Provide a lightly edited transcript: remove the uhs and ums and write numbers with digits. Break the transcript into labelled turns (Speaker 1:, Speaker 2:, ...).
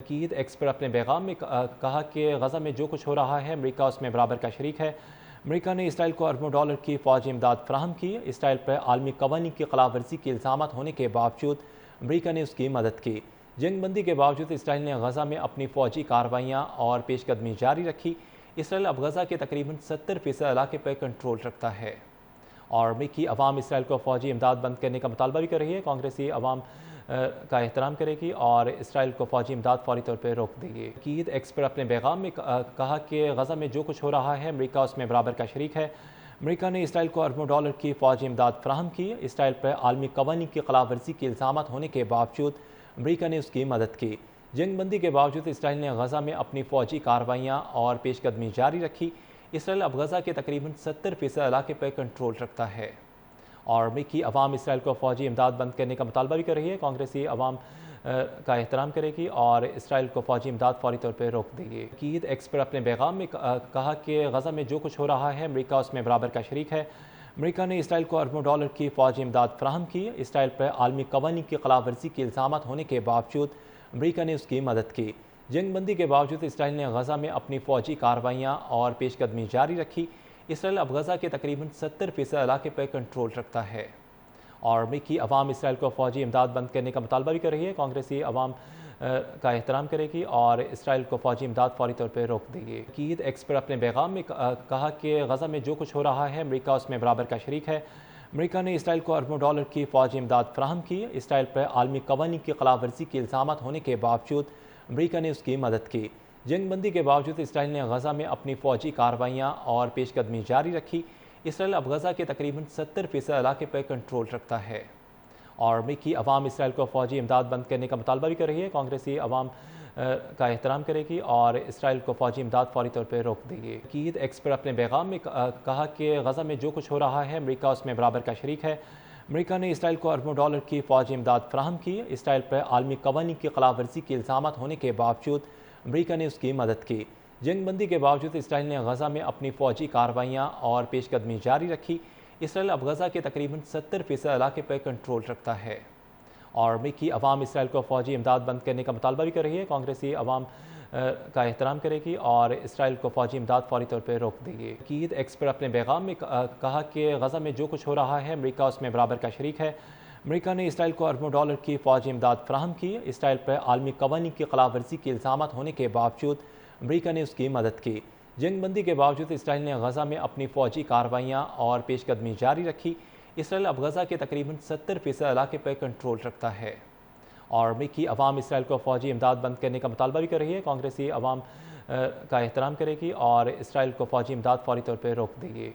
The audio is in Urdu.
Speaker 1: عقید ایکس پر اپنے پیغام میں کہا کہ غزہ میں جو کچھ ہو رہا ہے امریکہ اس میں برابر کا شریک ہے۔ امریکہ نے اسرائیل کو اربوں ڈالر کی فوجی امداد فراہم کی۔ اسرائیل پر عالمی قوانین کی خلاف ورزی کے الزامات ہونے کے باوجود امریکہ نے اس کی مدد کی۔ جنگ بندی کے باوجود اسرائیل نے غزہ میں اپنی فوجی کارروائیاں اور پیش قدمی جاری رکھی۔ اسرائیل اب غزہ کے تقریباً 70% علاقے پر کنٹرول رکھتا ہے اور امریکی عوام اسرائیل کو فوجی امداد بند کرنے کا مطالبہ بھی کر رہی ہے۔ کانگریسی عوام کا احترام کرے گی اور اسرائیل کو فوجی امداد فوری طور پر روک دے گی۔ عقید ایکس پر اپنے پیغام میں کہا کہ غزہ میں جو کچھ ہو رہا ہے امریکہ اس میں برابر کا شریک ہے۔ امریکہ نے اسرائیل کو اربوں ڈالر کی فوجی امداد فراہم کی۔ اسرائیل پر عالمی قوانین کی خلاف ورزی کے الزامات ہونے کے باوجود امریکہ نے اس کی مدد کی۔ جنگ بندی کے باوجود اسرائیل نے غزہ میں اپنی فوجی کارروائیاں اور پیش قدمی جاری رکھی۔ اسرائیل اب غزہ کے تقریباً 70% علاقے پر کنٹرول رکھتا ہے اور امریکی عوام اسرائیل کو فوجی امداد بند کرنے کا مطالبہ بھی کر رہی ہے۔ کانگریسی عوام کا احترام کرے گی اور اسرائیل کو فوجی امداد فوری طور پر روک دے گی۔ عقید ایکس پر اپنے پیغام میں کہا کہ غزہ میں جو کچھ ہو رہا ہے امریکہ اس میں برابر کا شریک ہے۔ امریکہ نے اسرائیل کو اربوں ڈالر کی فوجی امداد فراہم کی۔ اسرائیل پر عالمی قوانین کی خلاف ورزی کے الزامات ہونے کے باوجود امریکہ نے اس کی مدد کی۔ جنگ بندی کے باوجود اسرائیل نے غزہ میں اپنی فوجی کارروائیاں اور پیش قدمی جاری رکھی۔ اسرائیل اب غزہ کے تقریباً 70% علاقے پر کنٹرول رکھتا ہے اور امریکی عوام اسرائیل کو فوجی امداد بند کرنے کا مطالبہ بھی کر رہی ہے۔ کانگریسی عوام کا احترام کرے گی اور اسرائیل کو فوجی امداد فوری طور پر روک دے گی۔ عقید ایکس پر اپنے پیغام میں کہا کہ غزہ میں جو کچھ ہو رہا ہے امریکہ اس میں برابر کا شریک ہے۔ امریکہ نے اسرائیل کو اربوں ڈالر کی فوجی امداد فراہم کی۔ اسرائیل پر عالمی قوانین کی خلاف ورزی کے الزامات ہونے کے باوجود امریکہ نے اس کی مدد کی۔ جنگ بندی کے باوجود اسرائیل نے غزہ میں اپنی فوجی کارروائیاں اور پیش قدمی جاری رکھی۔ اسرائیل اب غزہ کے تقریباً 70% علاقے پر کنٹرول رکھتا ہے اور امریکی عوام اسرائیل کو فوجی امداد بند کرنے کا مطالبہ بھی کر رہی ہے۔ کانگریسی عوام کا احترام کرے گی اور اسرائیل کو فوجی امداد فوری طور پر روک دے گی۔ عقید ایکس پر اپنے پیغام میں کہا کہ غزہ میں جو کچھ ہو رہا ہے امریکہ اس میں برابر کا شریک ہے۔ امریکہ نے اسرائیل کو اربوں ڈالر کی فوجی امداد فراہم کی۔ اسرائیل پر عالمی قوانین کی خلاف ورزی کے الزامات ہونے کے باوجود امریکہ نے اس کی مدد کی۔ جنگ بندی کے باوجود اسرائیل نے غزہ میں اپنی فوجی کارروائیاں اور پیش قدمی جاری رکھی۔ اسرائیل اب غزہ کے تقریباً 70% علاقے پر کنٹرول رکھتا ہے اور امریکی عوام اسرائیل کو فوجی امداد بند کرنے کا مطالبہ بھی کر رہی ہے۔ کانگریسی عوام کا احترام کرے گی اور اسرائیل کو فوجی امداد فوری طور پر روک دے گی۔ عقید ایکس پر اپنے پیغام میں کہا کہ غزہ میں جو کچھ ہو رہا ہے امریکہ اس میں برابر کا شریک ہے۔ امریکہ نے اسرائیل کو اربوں ڈالر کی فوجی امداد فراہم کی۔ اسرائیل پر عالمی قوانین کی خلاف ورزی کے الزامات ہونے کے باوجود امریکہ نے اس کی مدد کی۔ جنگ بندی کے باوجود اسرائیل نے غزہ میں اپنی فوجی کارروائیاں اور پیش قدمی جاری رکھی۔ اسرائیل اب غزہ کے تقریباً 70% علاقے پر کنٹرول رکھتا ہے اور امریکی عوام اسرائیل کو فوجی امداد بند کرنے کا مطالبہ بھی کر رہی ہے۔ کانگریسی عوام کا احترام کرے گی اور اسرائیل کو فوجی امداد فوری طور پر روک دے گی۔